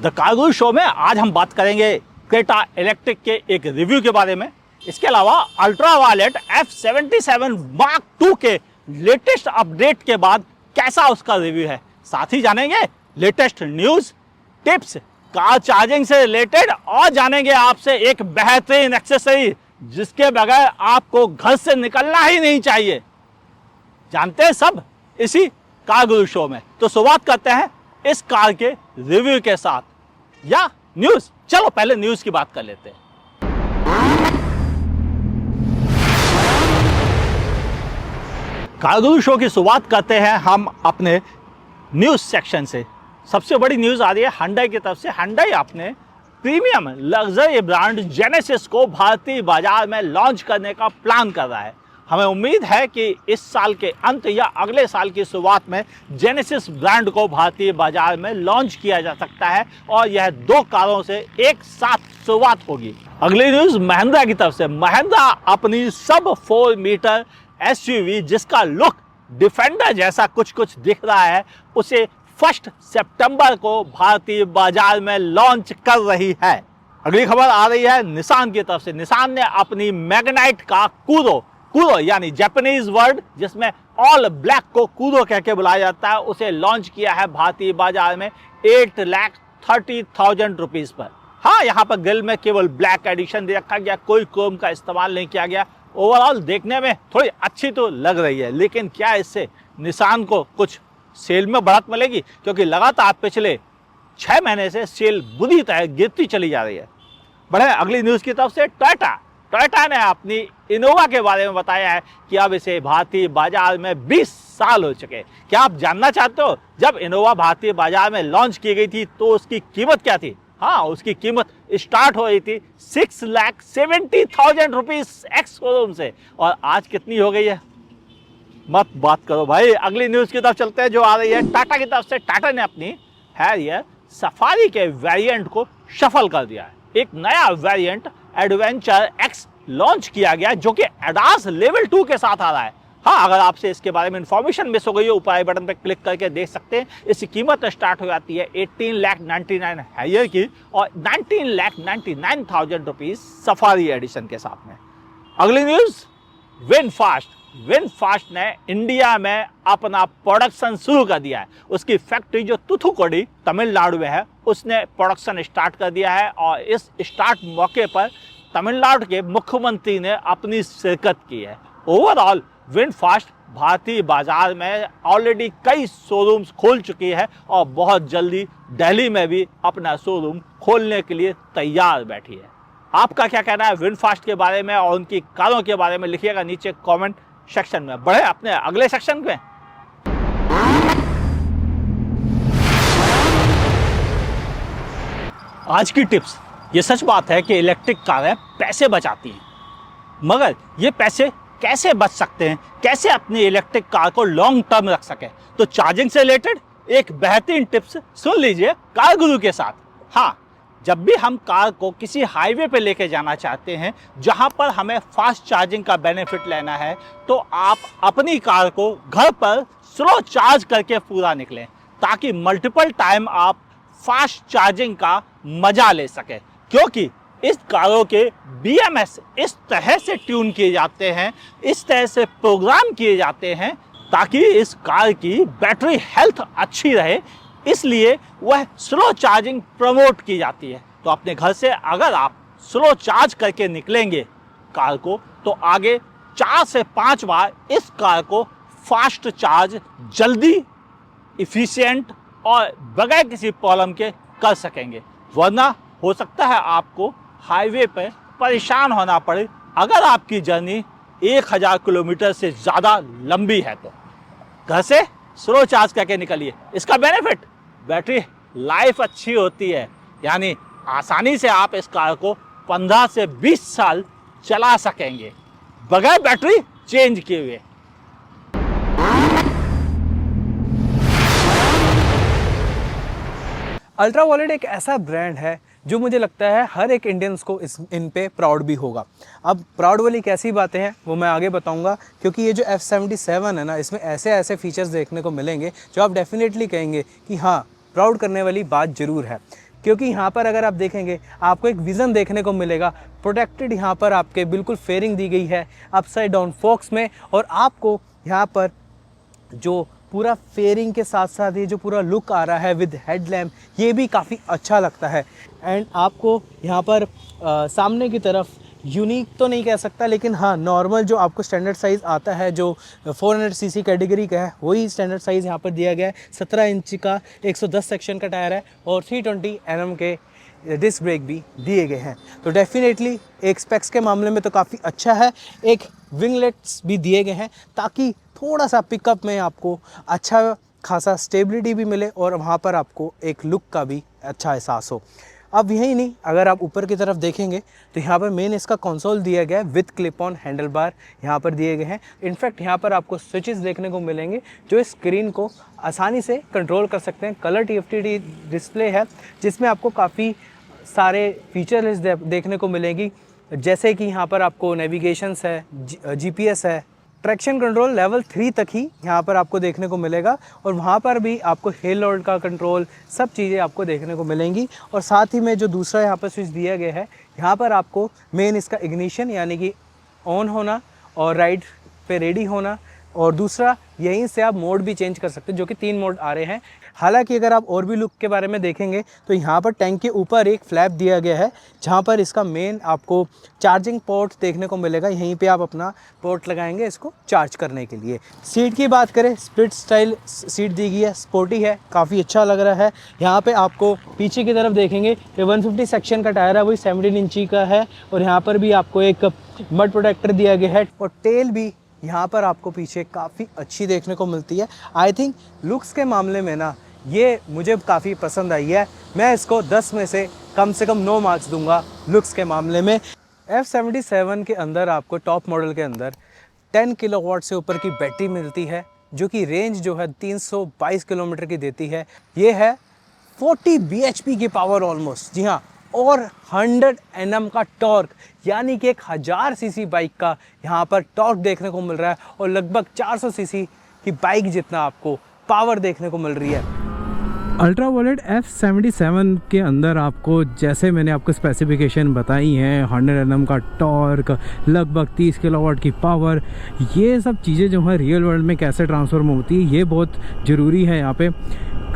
The car show में आज हम बात करेंगे क्रेटा इलेक्ट्रिक के एक रिव्यू के बारे में। इसके अलावा अल्ट्रा वायलेट F77 मार्क 2 के लेटेस्ट अपडेट के बाद कैसा उसका रिव्यू है। साथ ही जानेंगे latest news, tips, car charging से रिलेटेड और जानेंगे आपसे एक बेहतरीन एक्सेसरी जिसके बगैर आपको घर से निकलना ही नहीं चाहिए। जानते हैं सब इसी कार गुरु शो में। तो शुरुआत करते हैं इस कार के रिव्यू के साथ या न्यूज। चलो पहले न्यूज की बात कर लेते हैं। कार गुरु शो की शुरुआत करते हैं हम अपने न्यूज सेक्शन से। सबसे बड़ी न्यूज आ रही है Hyundai की तरफ से। Hyundai अपने प्रीमियम लग्जरी ब्रांड जेनेसिस को भारतीय बाजार में लॉन्च करने का प्लान कर रहा है। हमें उम्मीद है कि इस साल के अंत या अगले साल की शुरुआत में जेनेसिस ब्रांड को भारतीय बाजार में लॉन्च किया जा सकता है और यह 2 कारों से एक साथ शुरुआत होगी। अगली न्यूज महिंद्रा की तरफ से। महिंद्रा अपनी सब 4 मीटर SUV जिसका लुक डिफेंडर जैसा कुछ दिख रहा है, उसे 1 सितंबर को भारतीय बाजार में लॉन्च कर रही है। अगली खबर आ रही है निसान की तरफ से। निसान ने अपनी मैग्नाइट का कूरो यानी जापानीज वर्ड जिसमें ऑल ब्लैक को कूरो कह के बुलाया जाता है, उसे लॉन्च किया है भारतीय बाजार में 8,30,000 रुपीज पर। हाँ, यहाँ पर ग्रिल में केवल ब्लैक एडिशन दे रखा गया, कोई क्रोम का इस्तेमाल नहीं किया गया। ओवरऑल देखने में थोड़ी अच्छी तो लग रही है, लेकिन क्या इससे निसान को कुछ सेल में बढ़त मिलेगी? क्योंकि लगातार पिछले 6 महीने से सेल बुरी तरह गिरती चली जा रही है। बढ़े अगली न्यूज की तरफ से। टोयोटा ने अपनी इनोवा के बारे में बताया है कि अब इसे भारतीय बाजार में 20 साल हो चुके। क्या आप जानना चाहते हो जब इनोवा भारतीय बाजार में लॉन्च की गई थी तो उसकी कीमत क्या थी? हाँ, उसकी कीमत स्टार्ट हो रही थी 6,70,000 रुपीज एक्स शोरूम से, और आज कितनी हो गई है मत बात करो भाई। अगली न्यूज की तरफ चलते हैं जो आ रही है टाटा की तरफ से। टाटा ने अपनी हैरियर सफारी के वेरिएंट को शफल कर दिया है। एक नया वेरिएंट एडवेंचर एक्स लॉन्च किया गया जो कि एडास लेवल 2 के साथ आ रहा है। हाँ, अगर आपसे इसके बारे में इंफॉर्मेशन मिस हो गई है, ऊपर आई बटन पर क्लिक करके देख सकते हैं। इसकी कीमत स्टार्ट हो जाती है 18,99,000 हैरियर की और 19,99,000 रुपीज सफारी एडिशन के साथ में। अगली न्यूज विनफास्ट ने इंडिया में अपना प्रोडक्शन शुरू कर दिया है। उसकी फैक्ट्री जो तुथुकुडी तमिलनाडु में है, उसने प्रोडक्शन स्टार्ट कर दिया है और इस स्टार्ट मौके पर तमिलनाडु के मुख्यमंत्री ने अपनी शिरकत की है। ओवरऑल विनफास्ट भारतीय बाजार में ऑलरेडी कई शोरूम्स खोल चुकी है और बहुत जल्दी दिल्ली में भी अपना शोरूम खोलने के लिए तैयार बैठी है। आपका क्या कहना है विनफास्ट के बारे में और उनकी कारों के बारे में? लिखिएगा नीचे कमेंट सेक्शन में। बढ़े अपने अगले सेक्शन में। आज की टिप्स। ये सच बात है कि इलेक्ट्रिक कारें पैसे बचाती हैं, मगर ये पैसे कैसे बच सकते हैं, कैसे अपनी इलेक्ट्रिक कार को लॉन्ग टर्म रख सके? तो चार्जिंग से रिलेटेड एक बेहतरीन टिप्स सुन लीजिए कार गुरु के साथ। हाँ, जब भी हम कार को किसी हाईवे पे लेके जाना चाहते हैं जहां पर हमें फास्ट चार्जिंग का बेनिफिट लेना है, तो आप अपनी कार को घर पर स्लो चार्ज करके पूरा निकलें ताकि मल्टीपल टाइम आप फास्ट चार्जिंग का मजा ले सकें। क्योंकि इस कारों के BMS इस तरह से ट्यून किए जाते हैं, इस तरह से प्रोग्राम किए जाते हैं ताकि इस कार की बैटरी हेल्थ अच्छी रहे, इसलिए वह स्लो चार्जिंग प्रमोट की जाती है। तो अपने घर से अगर आप स्लो चार्ज करके निकलेंगे कार को, तो आगे 4 से 5 बार इस कार को फास्ट चार्ज जल्दी, इफिशिएंट और बगैर किसी प्रॉब्लम के कर सकेंगे। वरना हो सकता है आपको हाईवे पर परेशान होना पड़े अगर आपकी जर्नी 1000 किलोमीटर से ज़्यादा लंबी है। तो घर से स्लो चार्ज करके निकलिए। इसका बेनिफिट, बैटरी लाइफ अच्छी होती है, यानी आसानी से आप इस कार को 15 से 20 साल चला सकेंगे बगैर बैटरी चेंज किए हुए। अल्ट्रा वायलेट एक ऐसा ब्रांड है जो मुझे लगता है हर एक इंडियंस को इन पे प्राउड भी होगा। अब प्राउड वाली कैसी बातें हैं वो मैं आगे बताऊंगा, क्योंकि ये जो F77 है ना, इसमें ऐसे ऐसे फीचर्स देखने को मिलेंगे जो आप डेफिनेटली कहेंगे कि हाँ, प्राउड करने वाली बात ज़रूर है। क्योंकि यहाँ पर अगर आप देखेंगे आपको एक विज़न देखने को मिलेगा। प्रोटेक्टेड यहाँ पर आपके बिल्कुल फेयरिंग दी गई है अपसाइड डाउन फोक्स में, और आपको यहाँ पर जो पूरा फेयरिंग के साथ साथ ये जो पूरा लुक आ रहा है विद हेडलैम्प, ये भी काफ़ी अच्छा लगता है। एंड आपको यहाँ पर सामने की तरफ यूनिक तो नहीं कह सकता, लेकिन हाँ नॉर्मल जो आपको स्टैंडर्ड साइज़ आता है जो 400 सीसी कैटेगरी का है वही स्टैंडर्ड साइज़ यहाँ पर दिया गया है। 17 इंच का 110 सेक्शन का टायर है और 320 Nm के डिस्क ब्रेक भी दिए गए हैं। तो डेफिनेटली एक स्पेक्स के मामले में तो काफ़ी अच्छा है। एक विंगलेट्स भी दिए गए हैं ताकि थोड़ा सा पिकअप में आपको अच्छा खासा स्टेबिलिटी भी मिले और वहाँ पर आपको एक लुक का भी अच्छा एहसास हो। अब यही नहीं, अगर आप ऊपर की तरफ देखेंगे तो यहाँ पर मेन इसका कंसोल दिया गया है with clip on handle bar यहाँ पर दिए गए हैं। इनफैक्ट यहाँ पर आपको स्विचेस देखने को मिलेंगे जो इस स्क्रीन को आसानी से कंट्रोल कर सकते हैं। कलर TFT डिस्प्ले है जिसमें आपको काफ़ी सारे फीचर्स देखने को मिलेंगी, जैसे कि यहाँ पर आपको नेविगेशंस है, GPS है, ट्रैक्शन कंट्रोल लेवल 3 तक ही यहाँ पर आपको देखने को मिलेगा, और वहाँ पर भी आपको हिल होल्ड का कंट्रोल सब चीज़ें आपको देखने को मिलेंगी। और साथ ही में जो दूसरा यहाँ पर स्विच दिया गया है, यहाँ पर आपको मेन इसका इग्निशन यानी कि ऑन होना और राइड पे रेडी होना, और दूसरा यहीं से आप मोड भी चेंज कर सकते हैं जो कि 3 मोड आ रहे हैं। हालांकि अगर आप और भी लुक के बारे में देखेंगे तो यहाँ पर टैंक के ऊपर एक फ्लैप दिया गया है जहाँ पर इसका मेन आपको चार्जिंग पोर्ट देखने को मिलेगा। यहीं पे आप अपना पोर्ट लगाएंगे इसको चार्ज करने के लिए। सीट की बात करें, स्प्लिट स्टाइल सीट दी गई है, स्पोर्टी है, काफ़ी अच्छा लग रहा है। यहाँ पे आपको पीछे की तरफ देखेंगे ये 150 सेक्शन का टायर है, वही 17 इंची का है, और यहाँ पर भी आपको एक मड प्रोटेक्टर दिया गया है, और टेल भी यहाँ पर आपको पीछे काफ़ी अच्छी देखने को मिलती है। आई थिंक लुक्स के मामले में ना ये मुझे काफ़ी पसंद आई है। मैं इसको 10 में से कम 9 मार्क्स दूंगा लुक्स के मामले में। F77 के अंदर आपको टॉप मॉडल के अंदर 10 किलोवाट से ऊपर की बैटरी मिलती है जो कि रेंज जो है 322 किलोमीटर की देती है। ये है 40 bhp की पावर ऑलमोस्ट, जी हाँ, और 100 Nm का टॉर्क, यानी कि 1000 सीसी बाइक का यहाँ पर टॉर्क देखने को मिल रहा है, और लगभग 400 सीसी की बाइक जितना आपको पावर देखने को मिल रही है। अल्ट्रा वॉलेट F77 के अंदर आपको, जैसे मैंने आपको स्पेसिफिकेशन बताई हैं, 100 Nm का टॉर्क, लगभग 30 किलोवाट की पावर, ये सब चीज़ें जो है रियल वर्ल्ड में कैसे ट्रांसफॉर्म होती है ये बहुत ज़रूरी है यहाँ पे।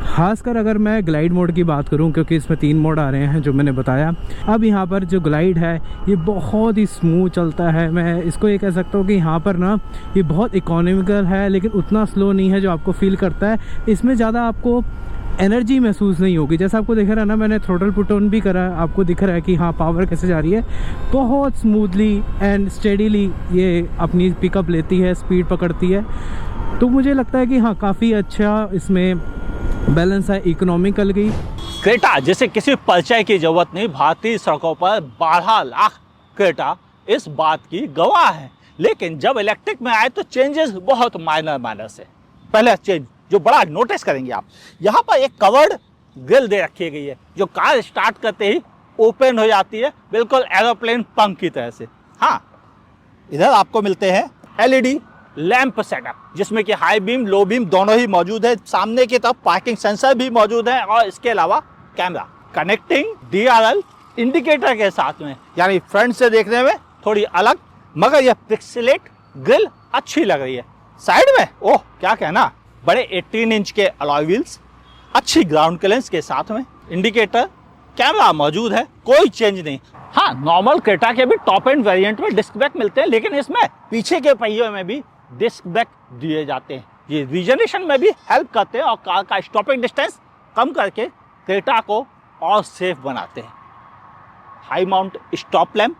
खासकर अगर मैं ग्लाइड मोड की बात करूं, क्योंकि इसमें 3 मोड आ रहे हैं जो मैंने बताया। अब यहाँ पर जो ग्लाइड है ये बहुत ही स्मूथ चलता है। मैं इसको ये कह सकता हूँ कि यहाँ पर ना ये बहुत इकोनॉमिकल है, लेकिन उतना स्लो नहीं है जो आपको फील करता है। इसमें ज़्यादा आपको एनर्जी महसूस नहीं होगी। जैसा आपको दिख रहा है ना, मैंने थ्रोटल पुट ऑन भी करा है, आपको दिख रहा है कि हाँ पावर कैसे जा रही है। बहुत स्मूथली एंड स्टेडीली ये अपनी पिकअप लेती है, स्पीड पकड़ती है। तो मुझे लगता है कि हाँ काफ़ी अच्छा इसमें बैलेंस है इकोनॉमिकल की। क्रेटा जिसे किसी परिचय की जरूरत नहीं, भारतीय सड़कों पर 12 लाख क्रेटा इस बात की गवाह है। लेकिन जब इलेक्ट्रिक में आए तो चेंजेस बहुत माइनर से। पहला चेंज जो बड़ा नोटिस करेंगे आप, यहाँ पर एक कवर्ड ग्रिल दे रखी गई है जो कार स्टार्ट करते ही ओपन हो जाती है, बिल्कुल एरोप्लेन पंख की तरह से। हाँ, इधर आपको मिलते हैं LED लैंप सेटअप, जिसमें कि हाई बीम लो बीम दोनों ही मौजूद है। सामने की तरफ पार्किंग सेंसर भी मौजूद है, और इसके अलावा कैमरा कनेक्टिंग DRL इंडिकेटर के साथ में, यानी फ्रंट से देखने में थोड़ी अलग, मगर यह पिक्सेलेट ग्रिल अच्छी लग रही है। साइड में ओह क्या कहना, बड़े 18 इंच के अलॉय व्हील्स, अच्छी ग्राउंड क्लियरेंस के साथ में इंडिकेटर, कैमरा मौजूद है, कोई चेंज नहीं। हाँ, नॉर्मल क्रेटा के भी टॉप एंड वेरिएंट में डिस्क ब्रेक मिलते हैं, लेकिन इसमें पीछे के पहियों में भी डिस्क ब्रेक दिए जाते हैं। ये रीजनरेशन में भी हेल्प करते हैं और कार का स्टॉपिंग डिस्टेंस कम करके क्रेटा को और सेफ बनाते हैं। हाई माउंट स्टॉप लैम्प,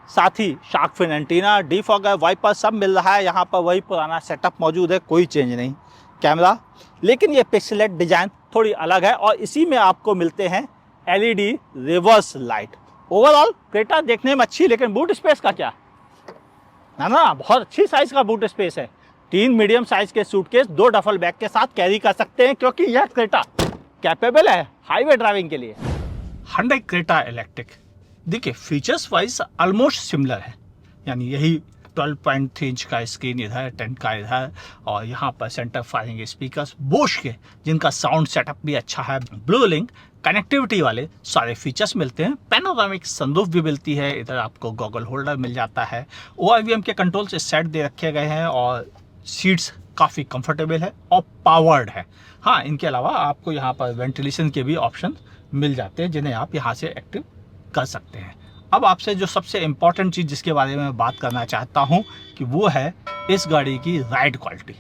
साथ ही shark fin antenna, defogger, wiper सब मिल रहा है। यहाँ पर वही पुराना सेटअप मौजूद है, कोई चेंज नहीं। कैमरा, लेकिन ये पिक्सेलेट डिजाइन थोड़ी अलग है, और इसी में आपको मिलते हैं LED reverse light. Overall Creta देखने में अच्छी, लेकिन बूट स्पेस का क्या? ना बहुत अच्छी साइज का बूट स्पेस है। 3 मीडियम साइज के सूटकेस 2 डफल बैग के साथ कैरी कर सकते हैं, क्योंकि यह क्रेटा कैपेबल है हाईवे ड्राइविंग के लिए। Hyundai क्रेटा इलेक्ट्रिक, देखिए फीचर्स वाइज ऑलमोस्ट सिमिलर है, यानी यही 12.3 इंच का स्क्रीन इधर, 10 का इधर, और यहाँ पर सेंटर फायरिंग स्पीकर्स बोश के, जिनका साउंड सेटअप भी अच्छा है। ब्लू लिंक कनेक्टिविटी वाले सारे फीचर्स मिलते हैं। पैनोरामिक सनरूफ भी मिलती है। इधर आपको गॉगल होल्डर मिल जाता है। ORVM के कंट्रोल्स इस साइड दे रखे गए हैं और सीट्स काफ़ी कंफर्टेबल है और पावर्ड है। हाँ, इनके अलावा आपको यहाँ पर वेंटिलेशन के भी ऑप्शन मिल जाते हैं, जिन्हें आप यहाँ से एक्टिव कर सकते हैं। अब आपसे जो सबसे इम्पॉर्टेंट चीज़ जिसके बारे में बात करना चाहता हूँ कि वो है इस गाड़ी की राइड क्वालिटी।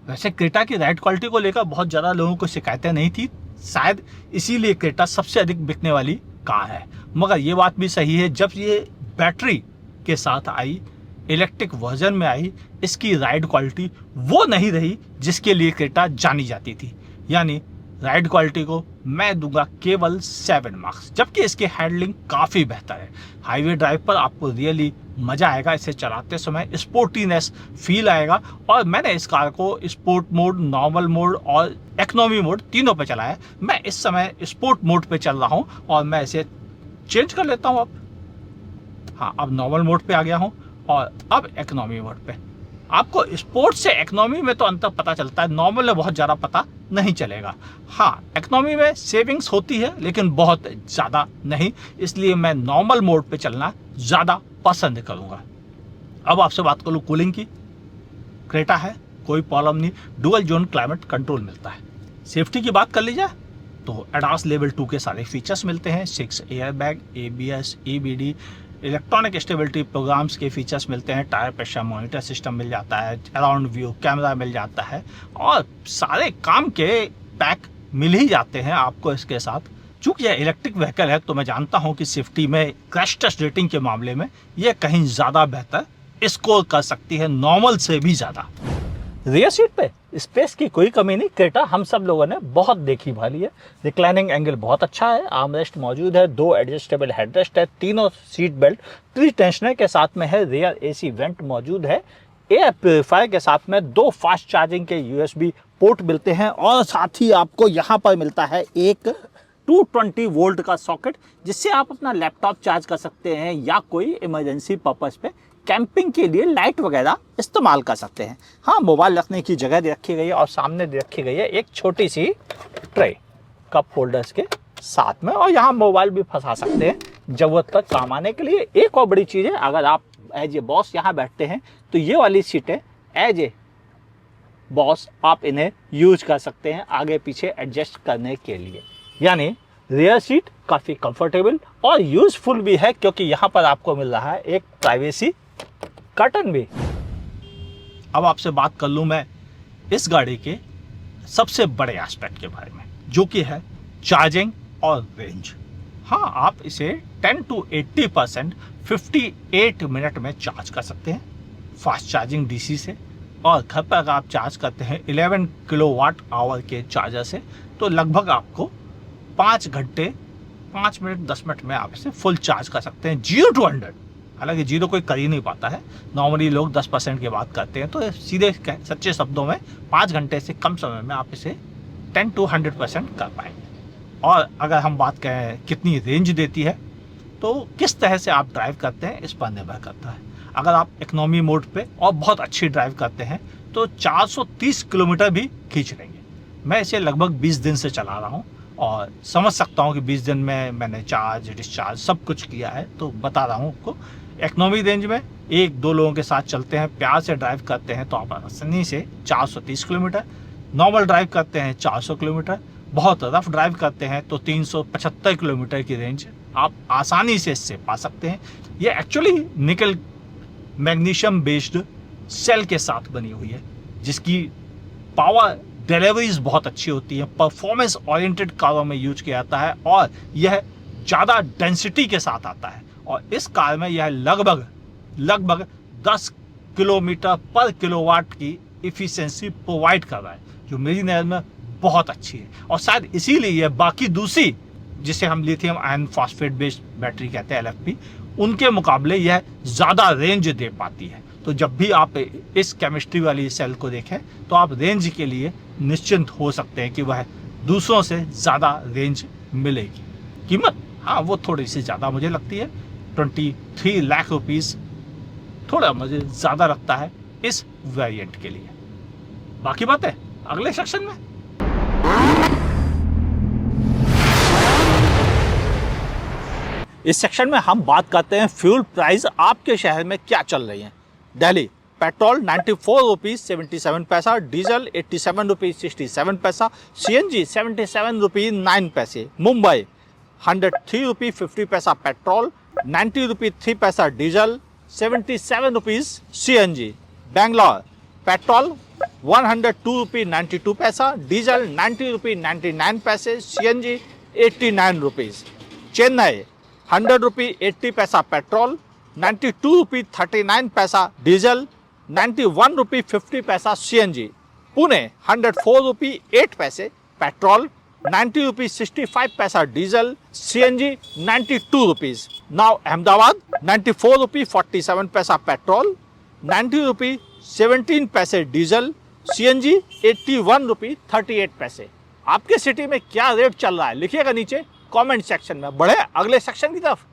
वैसे क्रेटा की राइड क्वालिटी को लेकर बहुत ज़्यादा लोगों को शिकायतें नहीं थी, शायद इसीलिए क्रेटा सबसे अधिक बिकने वाली कार है। मगर ये बात भी सही है, जब ये बैटरी के साथ आई, इलेक्ट्रिक वर्जन में आई, इसकी राइड क्वालिटी वो नहीं रही जिसके लिए क्रेटा जानी जाती थी। यानी राइड क्वालिटी को मैं दूंगा केवल 7 मार्क्स, जबकि इसकी हैंडलिंग काफ़ी बेहतर है। हाईवे ड्राइव पर आपको रियली मज़ा आएगा, इसे चलाते समय स्पोर्टीनेस फील आएगा। और मैंने इस कार को स्पोर्ट मोड, नॉर्मल मोड और इकोनॉमी मोड तीनों पे चलाया है। मैं इस समय स्पोर्ट मोड पे चल रहा हूँ और मैं इसे चेंज कर लेता हूँ अब। हाँ, अब नॉर्मल मोड पे आ गया हूँ और अब इकोनॉमी मोड पे। आपको स्पोर्ट्स से इकोनॉमी में तो अंतर पता चलता है, नॉर्मल में बहुत ज़्यादा पता नहीं चलेगा। हाँ, इकोनॉमी में सेविंग्स होती है लेकिन बहुत ज़्यादा नहीं, इसलिए मैं नॉर्मल मोड पे चलना ज़्यादा पसंद करूँगा। अब आपसे बात करूँ कूलिंग की। क्रेटा है, कोई प्रॉब्लम नहीं, डुअल जोन क्लाइमेट कंट्रोल मिलता है। सेफ्टी की बात कर ली जाए तो एडास लेवल 2 के सारे फीचर्स मिलते हैं। 6 air bag, ABS, EBD, electronic stability programmes के फीचर्स मिलते हैं। टायर प्रेशर मॉनिटर सिस्टम मिल जाता है, अराउंड व्यू कैमरा मिल जाता है और सारे काम के पैक मिल ही जाते हैं आपको इसके साथ। चूँकि यह इलेक्ट्रिक व्हीकल है तो मैं जानता हूं कि सेफ्टी में, क्रैश टेस्ट रेटिंग के मामले में यह कहीं ज़्यादा बेहतर स्कोर कर सकती है, नॉर्मल से भी ज़्यादा। रियर सीट पे स्पेस की कोई कमी नहीं, क्रेटा हम सब लोगों ने बहुत देखी भाली है। रिक्लाइनिंग एंगल बहुत अच्छा है, आर्मरेस्ट मौजूद है, 2 एडजस्टेबल हेडरेस्ट है, तीनों सीट बेल्ट प्री टेंशनर के साथ में है, रियर AC वेंट मौजूद है, एयर प्योरीफायर के साथ में 2 फास्ट चार्जिंग के USB पोर्ट मिलते हैं और साथ ही आपको यहाँ पर मिलता है एक 220 वोल्ट का सॉकेट, जिससे आप अपना लैपटॉप चार्ज कर सकते हैं या कोई इमरजेंसी पर्पज़ पे कैंपिंग के लिए लाइट वगैरह इस्तेमाल कर सकते हैं। हाँ, मोबाइल रखने की जगह दे रखी गई है और सामने दे रखी गई है एक छोटी सी ट्रे कप होल्डर्स के साथ में, और यहाँ मोबाइल भी फंसा सकते हैं ज़रूरत पर काम आने के लिए। एक और बड़ी चीज़ है, अगर आप एज ए बॉस यहाँ बैठते हैं तो ये वाली सीटें एज ए बॉस आप इन्हें यूज कर सकते हैं आगे पीछे एडजस्ट करने के लिए। यानी रियर सीट काफ़ी कंफर्टेबल और यूजफुल भी है, क्योंकि यहाँ पर आपको मिल रहा है एक प्राइवेसी कर्टन भी। अब आपसे बात कर लूँ मैं इस गाड़ी के सबसे बड़े एस्पेक्ट के बारे में, जो कि है चार्जिंग और रेंज। हाँ, आप इसे 10 to 80% 58 मिनट में चार्ज कर सकते हैं फास्ट चार्जिंग DC से, और घर पर अगर आप चार्ज करते हैं 11 किलोवाट आवर के चार्जर से तो लगभग आपको 5 घंटे 5 मिनट 10 मिनट में आप इसे फुल चार्ज कर सकते हैं 0 to 100। हालांकि 0 कोई कर ही नहीं पाता है, नॉर्मली लोग 10% की बात करते हैं, तो सीधे सच्चे शब्दों में 5 घंटे से कम समय में आप इसे 10 to 100% कर पाएंगे। और अगर हम बात करें कितनी रेंज देती है तो किस तरह से आप ड्राइव करते हैं इस पर निर्भर करता है। अगर आप इकोनॉमी मोड पे और बहुत अच्छी ड्राइव करते हैं तो 430 किलोमीटर भी खींच लेंगे। मैं इसे लगभग 20 दिन से चला रहा हूँ और समझ सकता हूँ कि 20 दिन में मैंने चार्ज डिस्चार्ज सब कुछ किया है, तो बता रहा हूँ आपको। इकोनॉमी रेंज में 1-2 लोगों के साथ चलते हैं, प्यार से ड्राइव करते हैं तो आप आसानी से 430 किलोमीटर, नॉर्मल ड्राइव करते हैं 400 किलोमीटर, बहुत रफ ड्राइव करते हैं तो 375 किलोमीटर की रेंज आप आसानी से इससे पा सकते हैं। ये एक्चुअली निकल मैग्नीशियम बेस्ड सेल के साथ बनी हुई है, जिसकी पावर डिलीवरीज बहुत अच्छी होती है, परफॉर्मेंस ओरिएंटेड कारों में यूज किया जाता है और यह ज़्यादा डेंसिटी के साथ आता है। और इस कार में यह लगभग 10 किलोमीटर पर किलोवाट की इफ़िशियंसी प्रोवाइड कर रहा है, जो मेरी नज़र में बहुत अच्छी है। और शायद इसीलिए यह बाकी दूसरी, जिसे हम lithium ion phosphate based battery कहते हैं LFP, उनके मुकाबले यह ज़्यादा रेंज दे पाती है। तो जब भी आप इस केमिस्ट्री वाली सेल को देखें तो आप रेंज के लिए निश्चिंत हो सकते हैं कि वह दूसरों से ज़्यादा रेंज मिलेगी। कीमत, हाँ, वो थोड़ी सी ज़्यादा मुझे लगती है, 23 लाख रुपीज़ थोड़ा मुझे ज़्यादा लगता है इस वेरिएंट के लिए। बाकी बातें अगले सेक्शन में। इस सेक्शन में हम बात करते हैं फ्यूल प्राइस आपके शहर में क्या चल रही है। दिल्ली पेट्रोल 94 रुपीज़ 77 पैसा, डीजल 87 रुपीज़ 67 पैसा, CNG 77 रुपीज़ 9 पैसे। मुंबई 103 रुपीज़ 50 पैसा पेट्रोल, 90 रुपीज़ 3 पैसा diesel, 77 rupees CNG। Bangalore petrol 102 rupees 92 पैसा, डीजल 90 रुपीज़ 99 पैसे, CNG 89 रुपीज़। चेन्नई 100 रुपीज़ 80 पैसा पेट्रोल, 92 रुपीज़ 39 पैसा डीजल, 91 रुपीज़ 50 पैसा CNG। पुणे 104 रुपीज़ 8 पैसे पेट्रोल, 90 रुपीज़ 65 पैसा diesel, CNG 92 rupees. Now Ahmedabad 94 rupees 47 पैसा पेट्रोल, 90 रुपीज़ 17 पैसे डीजल, CNG 81 रुपीज़ 38 पैसे। आपके सिटी में क्या रेट चल रहा है लिखिएगा नीचे कमेंट सेक्शन में। बढ़े अगले सेक्शन की तरफ।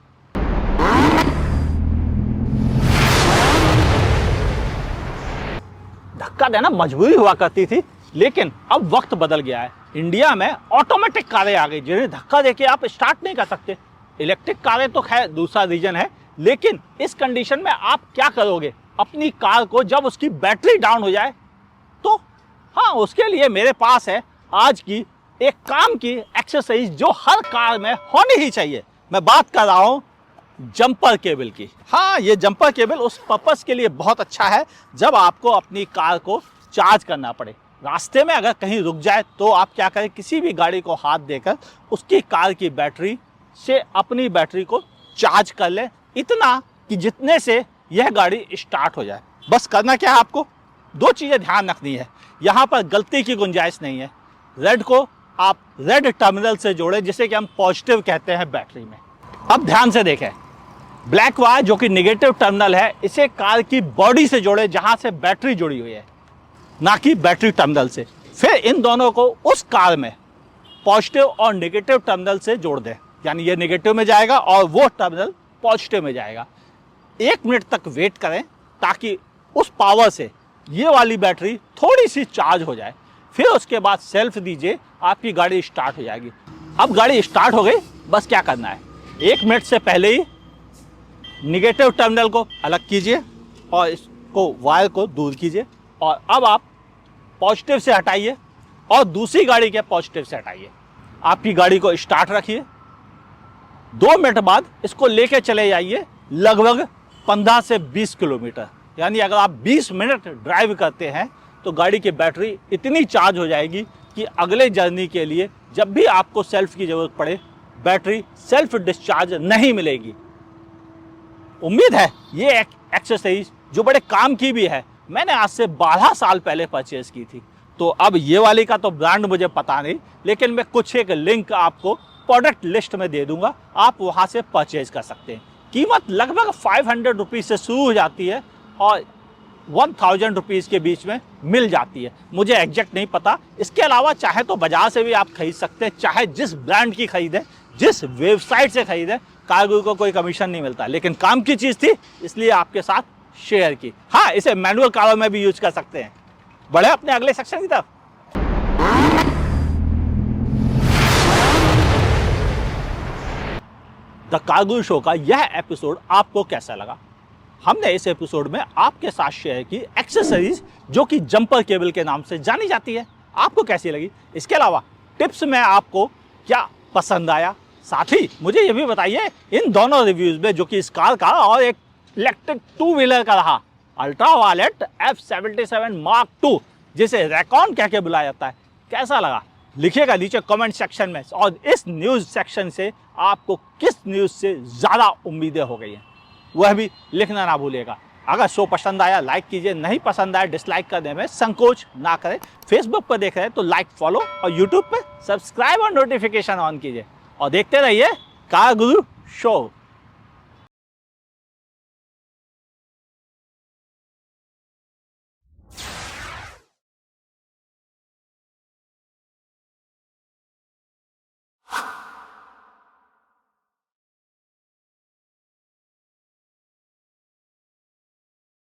धक्का देना मजबूरी हुआ करती थी, लेकिन अब वक्त बदल गया है। इंडिया में ऑटोमेटिक कारें आ गई जिन्हें धक्का देके आप स्टार्ट नहीं कर सकते। इलेक्ट्रिक कारें तो खैर दूसरा रीजन है, लेकिन इस कंडीशन में आप क्या करोगे अपनी कार को जब उसकी बैटरी डाउन हो जाए? तो हाँ, उसके लिए मेरे पास है आज की एक काम की एक्सरसाइज जो हर कार में होनी ही चाहिए। मैं बात कर रहा हूँ जंपर केबल की। हाँ, ये जंपर केबल उस पर्पस के लिए बहुत अच्छा है जब आपको अपनी कार को चार्ज करना पड़े। रास्ते में अगर कहीं रुक जाए तो आप क्या करें, किसी भी गाड़ी को हाथ देकर उसकी कार की बैटरी से अपनी बैटरी को चार्ज कर लें, इतना कि जितने से यह गाड़ी स्टार्ट हो जाए। बस करना क्या है, आपको दो चीज़ें ध्यान रखनी है। यहाँ पर गलती की गुंजाइश नहीं है। रेड को आप रेड टर्मिनल से जोड़ें, जिसे कि हम पॉजिटिव कहते हैं बैटरी में। अब ध्यान से देखें, ब्लैक वायर जो कि नेगेटिव टर्मिनल है, इसे कार की बॉडी से जोड़े जहां से बैटरी जुड़ी हुई है, ना कि बैटरी टर्मिनल से। फिर इन दोनों को उस कार में पॉजिटिव और नेगेटिव टर्मिनल से जोड़ दें, यानी ये नेगेटिव में जाएगा और वो टर्मिनल पॉजिटिव में जाएगा। 1 मिनट तक वेट करें ताकि उस पावर से ये वाली बैटरी थोड़ी सी चार्ज हो जाए। फिर उसके बाद सेल्फ दीजिए, आपकी गाड़ी स्टार्ट हो जाएगी। अब गाड़ी स्टार्ट हो गई, बस क्या करना है, 1 मिनट से पहले ही नेगेटिव टर्मिनल को अलग कीजिए और इसको वायर को दूर कीजिए, और अब आप पॉजिटिव से हटाइए और दूसरी गाड़ी के पॉजिटिव से हटाइए। आपकी गाड़ी को स्टार्ट रखिए। 2 मिनट बाद इसको लेके चले जाइए लगभग 15 से 20 किलोमीटर। यानी अगर आप 20 मिनट ड्राइव करते हैं तो गाड़ी की बैटरी इतनी चार्ज हो जाएगी कि अगले जर्नी के लिए जब भी आपको सेल्फ की ज़रूरत पड़े, बैटरी सेल्फ डिस्चार्ज नहीं मिलेगी। उम्मीद है ये एक एक्सरसाइज जो बड़े काम की भी है, मैंने आज से 12 साल पहले परचेज़ की थी। तो अब ये वाली का तो ब्रांड मुझे पता नहीं, लेकिन मैं कुछ एक लिंक आपको प्रोडक्ट लिस्ट में दे दूंगा, आप वहाँ से परचेज़ कर सकते हैं। कीमत लगभग 500 रुपीज़ से शुरू हो जाती है और 1000 रुपीज़ के बीच में मिल जाती है, मुझे एग्जैक्ट नहीं पता। इसके अलावा चाहे तो बाजार से भी आप खरीद सकते हैं, चाहे जिस ब्रांड की खरीदें, जिस वेबसाइट से खरीदें, कारगुरु को कोई कमीशन नहीं मिलता। लेकिन काम की चीज़ थी इसलिए आपके साथ शेयर की। हाँ, इसे मैनुअल कारों में भी यूज कर सकते हैं। बढ़े अपने अगले सेक्शन की तरफ। द कारगुरु शो का यह एपिसोड आपको कैसा लगा? हमने इस एपिसोड में आपके साथ शेयर की एक्सेसरीज जो कि जंपर केबल के नाम से जानी जाती है, आपको कैसी लगी? इसके अलावा टिप्स में आपको क्या पसंद आया? साथ ही मुझे ये भी बताइए, इन दोनों रिव्यूज में जो कि इस कार का और एक इलेक्ट्रिक 2 व्हीलर का रहा, ultra violet F77 Mark II, जिसे रैकॉन कह के बुलाया जाता है, कैसा लगा? लिखिएगा नीचे कमेंट सेक्शन में। और इस न्यूज़ सेक्शन से आपको किस न्यूज़ से ज़्यादा उम्मीदें हो गई हैं, वह भी लिखना ना भूलिएगा। अगर शो पसंद आया लाइक कीजिए, नहीं पसंद आया डिसलाइक करने में संकोच ना करें। फेसबुक पर देख रहे हैं तो लाइक, फॉलो, और यूट्यूब पर सब्सक्राइब और नोटिफिकेशन ऑन कीजिए। और देखते रहिए कारगुरु शो।